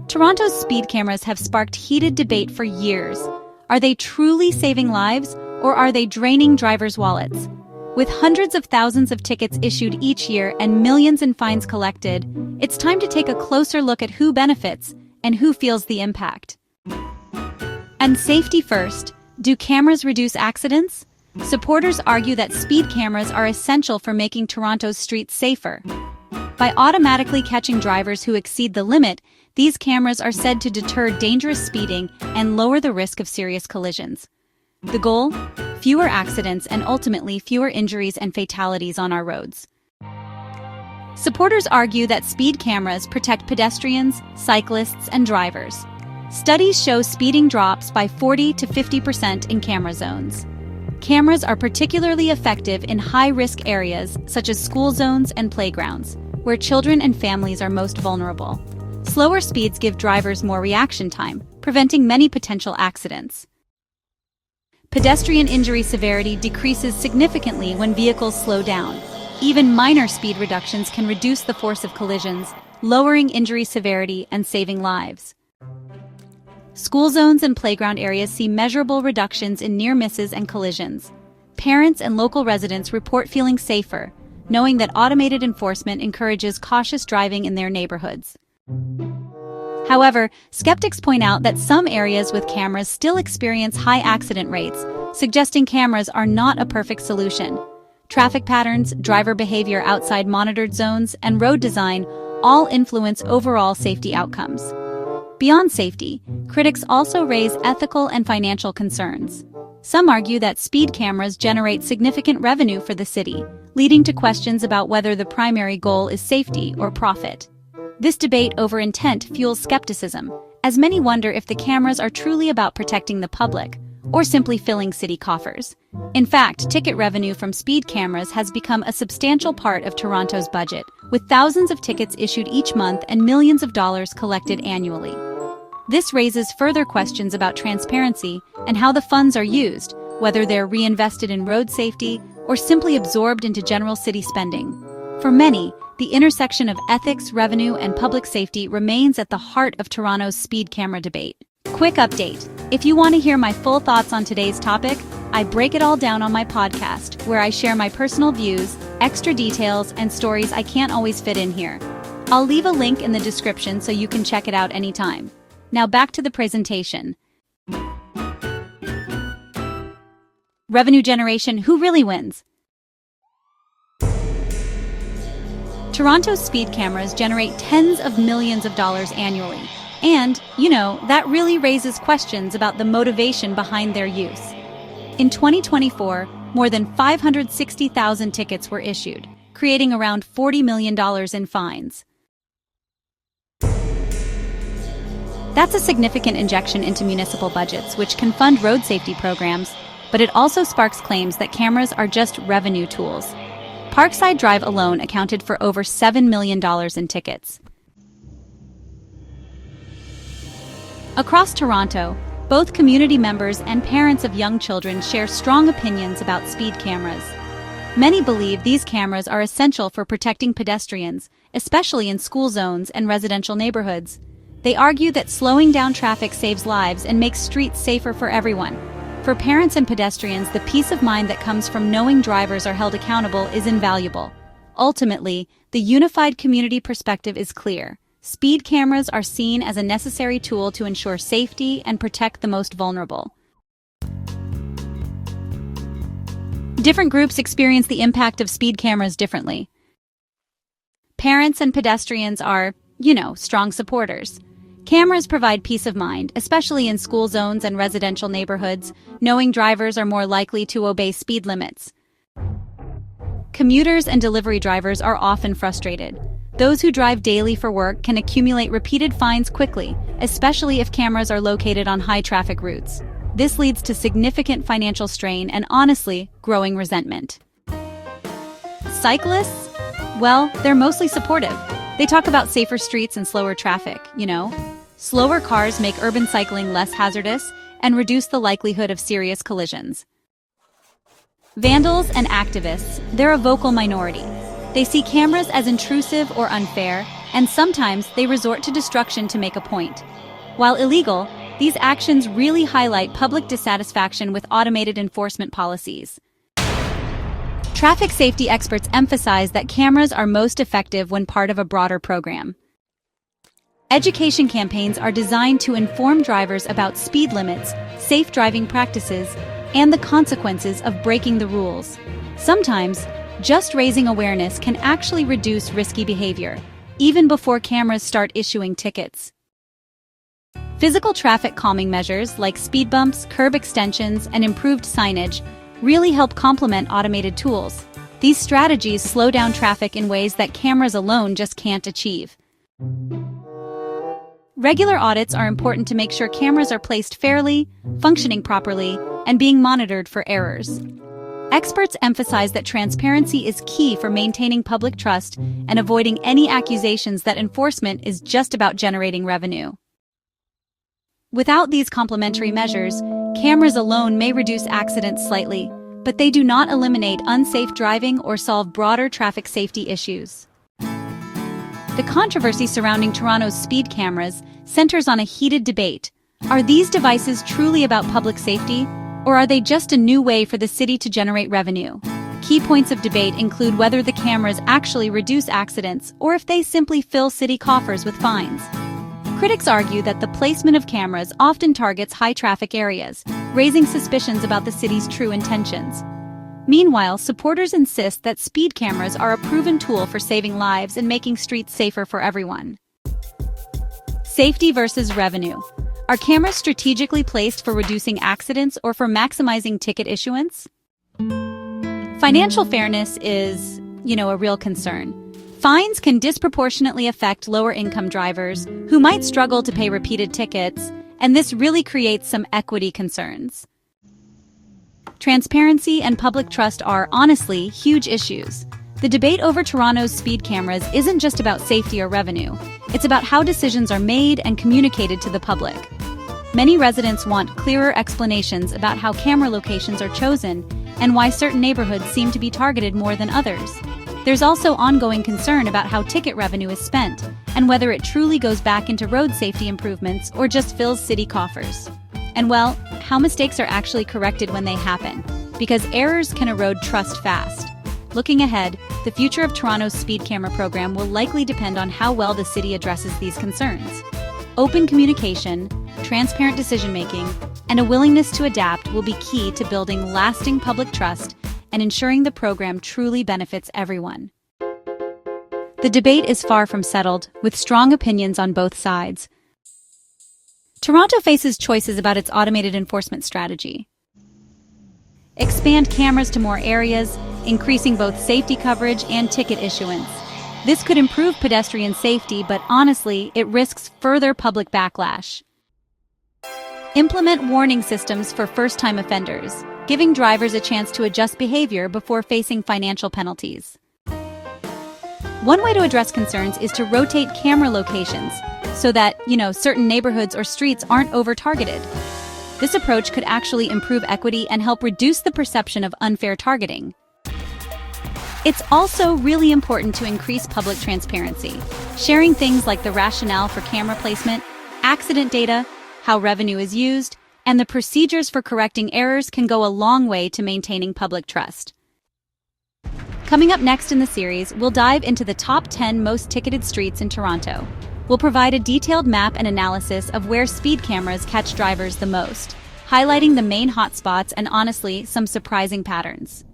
Toronto's speed cameras have sparked heated debate for years. Are they truly saving lives, or are they draining drivers' wallets? With hundreds of thousands of tickets issued each year and millions in fines collected, it's time to take a closer look at who benefits and who feels the impact. And safety first. Do cameras reduce accidents? Supporters argue that speed cameras are essential for making Toronto's streets safer. By automatically catching drivers who exceed the limit, these cameras are said to deter dangerous speeding and lower the risk of serious collisions. The goal? Fewer accidents and ultimately fewer injuries and fatalities on our roads. Supporters argue that speed cameras protect pedestrians, cyclists, and drivers. Studies show speeding drops by 40 to 50% in camera zones. Cameras are particularly effective in high-risk areas such as school zones and playgrounds, where children and families are most vulnerable. Slower speeds give drivers more reaction time, preventing many potential accidents. Pedestrian injury severity decreases significantly when vehicles slow down. Even minor speed reductions can reduce the force of collisions, lowering injury severity and saving lives. School zones and playground areas see measurable reductions in near misses and collisions. Parents and local residents report feeling safer, knowing that automated enforcement encourages cautious driving in their neighborhoods. However, skeptics point out that some areas with cameras still experience high accident rates, suggesting cameras are not a perfect solution. Traffic patterns, driver behavior outside monitored zones, and road design all influence overall safety outcomes. Beyond safety, critics also raise ethical and financial concerns. Some argue that speed cameras generate significant revenue for the city, leading to questions about whether the primary goal is safety or profit. This debate over intent fuels skepticism, as many wonder if the cameras are truly about protecting the public, or simply filling city coffers. In fact, ticket revenue from speed cameras has become a substantial part of Toronto's budget, with thousands of tickets issued each month and millions of dollars collected annually. This raises further questions about transparency and how the funds are used, whether they're reinvested in road safety or simply absorbed into general city spending. For many, the intersection of ethics, revenue, and public safety remains at the heart of Toronto's speed camera debate. Quick update. If you want to hear my full thoughts on today's topic, I break it all down on my podcast, where I share my personal views, extra details, and stories I can't always fit in here. I'll leave a link in the description so you can check it out anytime. Now back to the presentation. Revenue generation, who really wins? Toronto's speed cameras generate tens of millions of dollars annually. And, that really raises questions about the motivation behind their use. In 2024, more than 560,000 tickets were issued, creating around $40 million in fines. That's a significant injection into municipal budgets, which can fund road safety programs, but it also sparks claims that cameras are just revenue tools. Parkside Drive alone accounted for over $7 million in tickets. Across Toronto, both community members and parents of young children share strong opinions about speed cameras. Many believe these cameras are essential for protecting pedestrians, especially in school zones and residential neighborhoods. They argue that slowing down traffic saves lives and makes streets safer for everyone. For parents and pedestrians, the peace of mind that comes from knowing drivers are held accountable is invaluable. Ultimately, the unified community perspective is clear. Speed cameras are seen as a necessary tool to ensure safety and protect the most vulnerable. Different groups experience the impact of speed cameras differently. Parents and pedestrians are, strong supporters. Cameras provide peace of mind, especially in school zones and residential neighborhoods, knowing drivers are more likely to obey speed limits. Commuters and delivery drivers are often frustrated. Those who drive daily for work can accumulate repeated fines quickly, especially if cameras are located on high-traffic routes. This leads to significant financial strain and, honestly, growing resentment. Cyclists? Well, they're mostly supportive. They talk about safer streets and slower traffic, Slower cars make urban cycling less hazardous and reduce the likelihood of serious collisions. Vandals and activists, they're a vocal minority. They see cameras as intrusive or unfair, and sometimes they resort to destruction to make a point. While illegal, these actions really highlight public dissatisfaction with automated enforcement policies. Traffic safety experts emphasize that cameras are most effective when part of a broader program. Education campaigns are designed to inform drivers about speed limits, safe driving practices, and the consequences of breaking the rules. Sometimes, just raising awareness can actually reduce risky behavior, even before cameras start issuing tickets. Physical traffic calming measures like speed bumps, curb extensions, and improved signage really help complement automated tools. These strategies slow down traffic in ways that cameras alone just can't achieve. Regular audits are important to make sure cameras are placed fairly, functioning properly, and being monitored for errors. Experts emphasize that transparency is key for maintaining public trust and avoiding any accusations that enforcement is just about generating revenue. Without these complementary measures, cameras alone may reduce accidents slightly, but they do not eliminate unsafe driving or solve broader traffic safety issues. The controversy surrounding Toronto's speed cameras centers on a heated debate. Are these devices truly about public safety, or are they just a new way for the city to generate revenue? Key points of debate include whether the cameras actually reduce accidents or if they simply fill city coffers with fines. Critics argue that the placement of cameras often targets high-traffic areas, raising suspicions about the city's true intentions. Meanwhile, supporters insist that speed cameras are a proven tool for saving lives and making streets safer for everyone. Safety versus revenue. Are cameras strategically placed for reducing accidents or for maximizing ticket issuance? Financial fairness is, a real concern. Fines can disproportionately affect lower-income drivers who might struggle to pay repeated tickets, and this really creates some equity concerns. Transparency and public trust are, honestly, huge issues. The debate over Toronto's speed cameras isn't just about safety or revenue. It's about how decisions are made and communicated to the public. Many residents want clearer explanations about how camera locations are chosen and why certain neighborhoods seem to be targeted more than others. There's also ongoing concern about how ticket revenue is spent and whether it truly goes back into road safety improvements or just fills city coffers. And how mistakes are actually corrected when they happen, because errors can erode trust fast. Looking ahead, the future of Toronto's speed camera program will likely depend on how well the city addresses these concerns. Open communication, transparent decision-making, and a willingness to adapt will be key to building lasting public trust and ensuring the program truly benefits everyone. The debate is far from settled, with strong opinions on both sides. Toronto faces choices about its automated enforcement strategy. Expand cameras to more areas, increasing both safety coverage and ticket issuance. This could improve pedestrian safety, but honestly, it risks further public backlash. Implement warning systems for first-time offenders, giving drivers a chance to adjust behavior before facing financial penalties. One way to address concerns is to rotate camera locations so that, certain neighborhoods or streets aren't over-targeted. This approach could actually improve equity and help reduce the perception of unfair targeting. It's also really important to increase public transparency, sharing things like the rationale for camera placement, accident data, how revenue is used, and the procedures for correcting errors can go a long way to maintaining public trust. Coming up next in the series, we'll dive into the top 10 most ticketed streets in Toronto. We'll provide a detailed map and analysis of where speed cameras catch drivers the most, highlighting the main hotspots and honestly, some surprising patterns.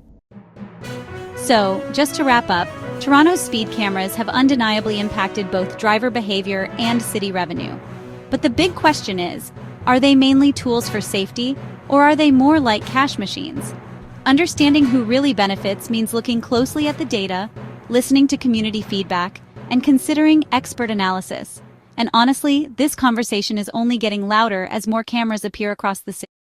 So, just to wrap up, Toronto's speed cameras have undeniably impacted both driver behavior and city revenue. But the big question is, are they mainly tools for safety, or are they more like cash machines? Understanding who really benefits means looking closely at the data, listening to community feedback, and considering expert analysis. And honestly, this conversation is only getting louder as more cameras appear across the city.